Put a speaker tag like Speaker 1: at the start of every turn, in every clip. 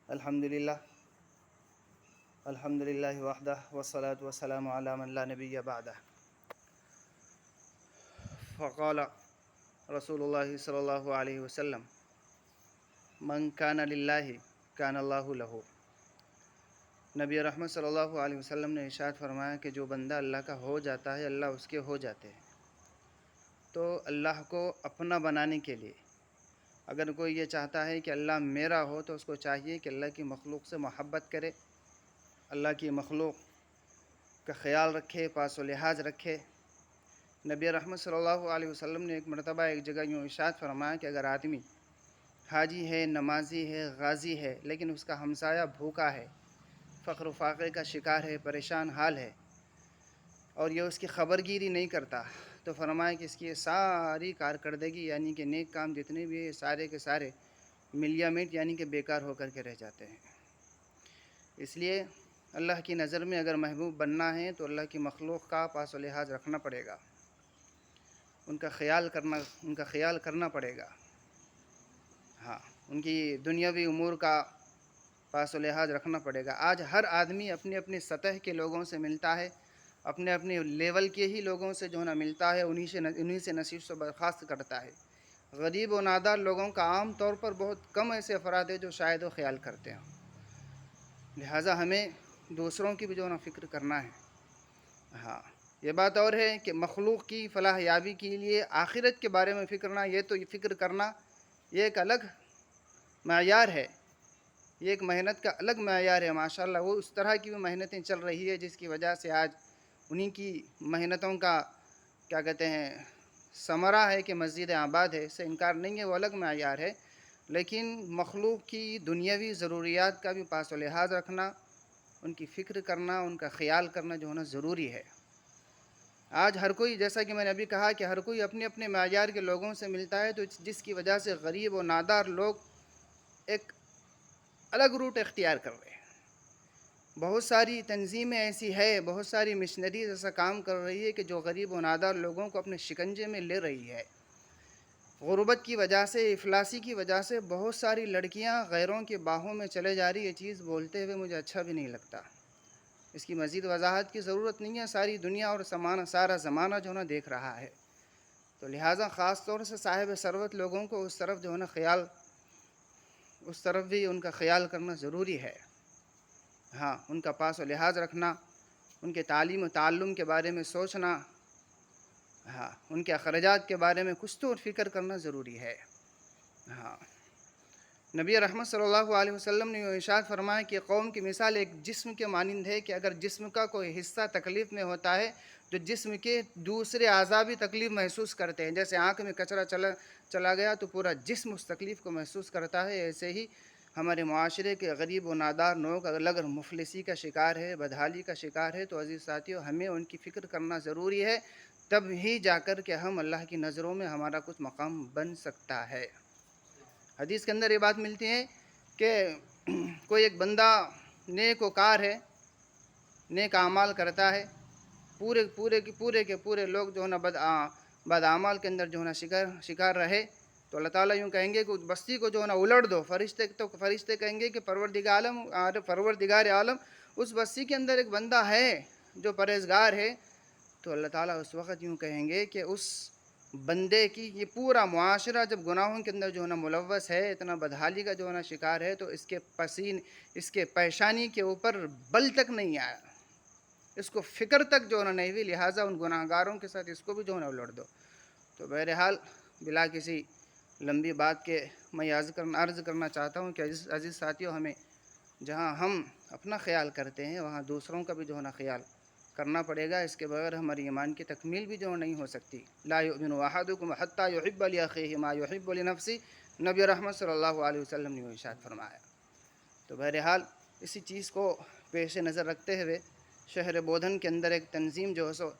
Speaker 1: الحمدللہ الحمدللہ وحدہ والصلاة والسلام علی من لا نبی بعدہ فقال رسول اللہ صلی اللہ علیہ وسلم من کان للہ کان اللہ لہ۔ نبی رحمت صلی اللہ علیہ وسلم نے ارشاد فرمایا کہ جو بندہ اللہ کا ہو جاتا ہے اللہ اس کے ہو جاتے ہیں۔ تو اللہ کو اپنا بنانے کے لیے اگر کوئی یہ چاہتا ہے کہ اللہ میرا ہو تو اس کو چاہیے کہ اللہ کی مخلوق سے محبت کرے، اللہ کی مخلوق کا خیال رکھے، پاس و لحاظ رکھے۔ نبی رحمت صلی اللہ علیہ وسلم نے ایک مرتبہ ایک جگہ یوں ارشاد فرمایا کہ اگر آدمی حاجی ہے، نمازی ہے، غازی ہے، لیکن اس کا ہمسایہ بھوکا ہے، فقر و فاقے کا شکار ہے، پریشان حال ہے، اور یہ اس کی خبر گیری نہیں کرتا، تو فرمایا کہ اس کی ساری کارکردگی یعنی کہ نیک کام جتنے بھی ہیں سارے کے سارے ملیا میٹ یعنی کہ بیکار ہو کر کے رہ جاتے ہیں۔ اس لیے اللہ کی نظر میں اگر محبوب بننا ہے تو اللہ کی مخلوق کا پاس و لحاظ رکھنا پڑے گا، ان کا خیال کرنا پڑے گا، ہاں، ان کی دنیاوی امور کا پاس و لحاظ رکھنا پڑے گا۔ آج ہر آدمی اپنی اپنی سطح کے لوگوں سے ملتا ہے، اپنے اپنے لیول کے ہی لوگوں سے جو ہے نا ملتا ہے، انہی سے نصیب سے برخاست کرتا ہے۔ غریب و نادار لوگوں کا عام طور پر بہت کم ایسے افراد ہیں جو شاید وہ خیال کرتے ہیں، لہٰذا ہمیں دوسروں کی بھی جو ہے نا فکر کرنا ہے۔ ہاں، یہ بات اور ہے کہ مخلوق کی فلاح یابی کے لیے آخرت کے بارے میں فکر کرنا یہ ایک الگ معیار ہے، یہ ایک محنت کا الگ معیار ہے۔ ماشاءاللہ وہ اس طرح کی بھی محنتیں چل رہی ہے جس کی وجہ سے آج انہی کی محنتوں کا کیا کہتے ہیں ثمرہ ہے کہ مسجد آباد ہے، اس سے انکار نہیں ہے، وہ الگ معیار ہے، لیکن مخلوق کی دنیاوی ضروریات کا بھی پاس و لحاظ رکھنا، ان کی فکر کرنا، ان کا خیال کرنا جو ہونا ضروری ہے۔ آج ہر کوئی، جیسا کہ میں نے ابھی کہا کہ ہر کوئی اپنے اپنے معیار کے لوگوں سے ملتا ہے، تو جس کی وجہ سے غریب و نادار لوگ ایک الگ روٹ اختیار کر رہے ہیں۔ بہت ساری تنظیمیں ایسی ہے، بہت ساری مشنریز ایسا کام کر رہی ہے کہ جو غریب و نادار لوگوں کو اپنے شکنجے میں لے رہی ہے۔ غربت کی وجہ سے، افلاسی کی وجہ سے بہت ساری لڑکیاں غیروں کے باہوں میں چلے جا رہی۔ یہ چیز بولتے ہوئے مجھے اچھا بھی نہیں لگتا، اس کی مزید وضاحت کی ضرورت نہیں ہے، ساری دنیا اور سارا زمانہ جو ہے نا دیکھ رہا ہے، تو لہٰذا خاص طور سے صاحب ثروت لوگوں کو اس طرف جو ہے نا اس طرف بھی ان کا خیال کرنا ضروری ہے۔ ہاں، ان کا پاس و لحاظ رکھنا، ان کے تعلیم و تعلم کے بارے میں سوچنا، ہاں، ان کے اخراجات کے بارے میں کچھ تو فکر کرنا ضروری ہے۔ ہاں، نبی رحمت صلی اللہ علیہ وسلم نے ارشاد فرمایا کہ قوم کی مثال ایک جسم کے مانند ہے کہ اگر جسم کا کوئی حصہ تکلیف میں ہوتا ہے تو جسم کے دوسرے اعضاء بھی تکلیف محسوس کرتے ہیں۔ جیسے آنکھ میں کچرا چلا گیا تو پورا جسم اس تکلیف کو محسوس کرتا ہے، ایسے ہی ہمارے معاشرے کے غریب و نادار لوگ اگر مفلسی کا شکار ہے، بدحالی کا شکار ہے، تو عزیز ساتھیو ہمیں ان کی فکر کرنا ضروری ہے، تب ہی جا کر کے ہم اللہ کی نظروں میں ہمارا کچھ مقام بن سکتا ہے۔ حدیث کے اندر یہ بات ملتی ہے کہ کوئی ایک بندہ نیک وکار ہے، نیک اعمال کرتا ہے، پورے کے پورے لوگ جو ہے نا بد اعمال کے اندر جو ہے نا شکار رہے، تو اللہ تعالیٰ یوں کہیں گے کہ اس بستی کو جو ہے نا الٹ دو۔ فرشتے کہیں گے کہ پروردگار عالم اس بستی کے اندر ایک بندہ ہے جو پرہیزگار ہے، تو اللہ تعالیٰ اس وقت یوں کہیں گے کہ اس بندے کی یہ پورا معاشرہ جب گناہوں کے اندر جو ہے نا ملوث ہے، اتنا بدحالی کا جو ہے نا شکار ہے، تو اس کے پیشانی کے اوپر بل تک نہیں آیا، اس کو فکر تک جو ہے نا نہیں ہوئی، لہٰذا ان گناہ گاروں کے ساتھ اس کو بھی جو ہے نا الٹ دو۔ تو بہرحال بلا کسی لمبی بات کے میں عرض کرنا چاہتا ہوں کہ عزیز ساتھیوں، ہمیں جہاں ہم اپنا خیال کرتے ہیں وہاں دوسروں کا بھی جو ہے نا خیال کرنا پڑے گا، اس کے بغیر ہماری ایمان کی تکمیل بھی جو نہیں ہو سکتی۔ لا یؤمن احدکم حتی یحب لاخیہ ما یحب لنفسہ، نبی رحمت صلی اللہ علیہ وسلم نے ارشاد فرمایا۔ تو بہرحال اسی چیز کو پیش نظر رکھتے ہوئے شہر بودھن کے اندر ایک تنظیم جو ہے سو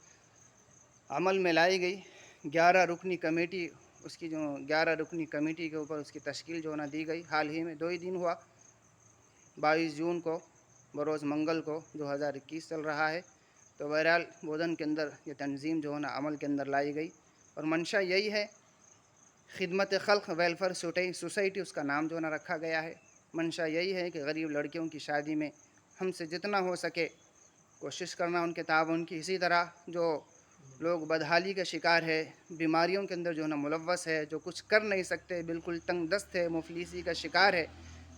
Speaker 1: عمل میں لائی گئی، 11 رکنی کمیٹی، اس کی جو 11 رکنی کمیٹی کے اوپر اس کی تشکیل جو ہے دی گئی۔ حال ہی میں 2 ہی دن ہوا، 22 جون کو بروز منگل کو 2021 چل رہا ہے۔ تو بہرحال بودھن کے اندر یہ تنظیم جو ہے نا عمل کے اندر لائی گئی، اور منشا یہی ہے، خدمت خلق ویلفیئر سوسائٹی اس کا نام جو ہے نا رکھا گیا ہے۔ منشا یہی ہے کہ غریب لڑکیوں کی شادی میں ہم سے جتنا ہو سکے کوشش کرنا ان کے تعاون کی. اسی طرح جو لوگ بدحالی کا شکار ہے، بیماریوں کے اندر جو ہے نا ملوث ہے، جو کچھ کر نہیں سکتے، بالکل تنگ دست ہے، مفلسی کا شکار ہے،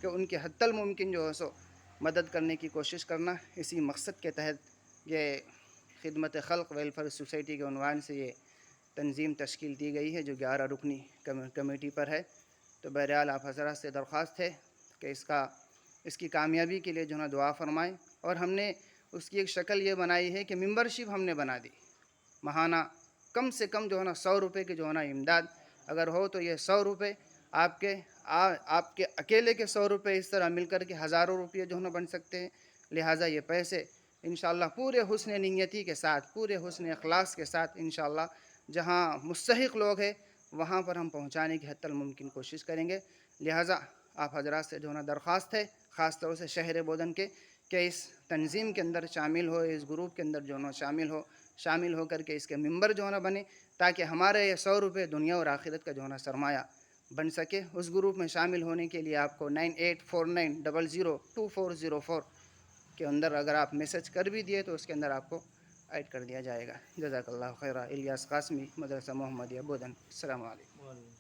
Speaker 1: کہ ان کے حتی الممکن جو ہے سو مدد کرنے کی کوشش کرنا. اسی مقصد کے تحت یہ خدمت خلق ویلفیئر سوسائٹی کے عنوان سے یہ تنظیم تشکیل دی گئی ہے، جو 11 رکنی کمیٹی پر ہے. تو بہرحال آپ حضرات سے درخواست ہے کہ اس کی کامیابی کے لیے جو ہے نا دعا فرمائیں. اور ہم نے اس کی ایک شکل یہ بنائی ہے کہ ممبرشپ ہم نے بنا دی ماہانہ. کم سے کم جو ہے نا 100 روپے کی جو ہے نا امداد اگر ہو تو یہ 100 روپے آپ کے اکیلے کے 100 روپے اس طرح مل کر کے ہزاروں روپے جو ہے نا بن سکتے ہیں. لہٰذا یہ پیسے انشاءاللہ پورے حسن نیتی کے ساتھ، پورے حسن اخلاص کے ساتھ انشاءاللہ جہاں مستحق لوگ ہیں وہاں پر ہم پہنچانے کی حتی الممکن کوشش کریں گے. لہٰذا آپ حضرات سے جو ہے نا درخواست ہے، خاص طور سے شہر بودن کے، کہ اس تنظیم کے اندر شامل ہو، اس گروپ کے اندر جو ہے نا شامل ہو کر کے اس کے ممبر جو ہے نا بنے، تاکہ ہمارے یہ 100 روپے دنیا اور آخرت کا جو ہے نا سرمایہ بن سکے. اس گروپ میں شامل ہونے کے لیے آپ کو 9849002404 کے اندر اگر آپ میسج کر بھی دیے تو اس کے اندر آپ کو ایڈ کر دیا جائے گا. جزاک اللہ خیرہ. الیاس قاسمی، مدرسہ محمدیہ بودن. السلام علیکم.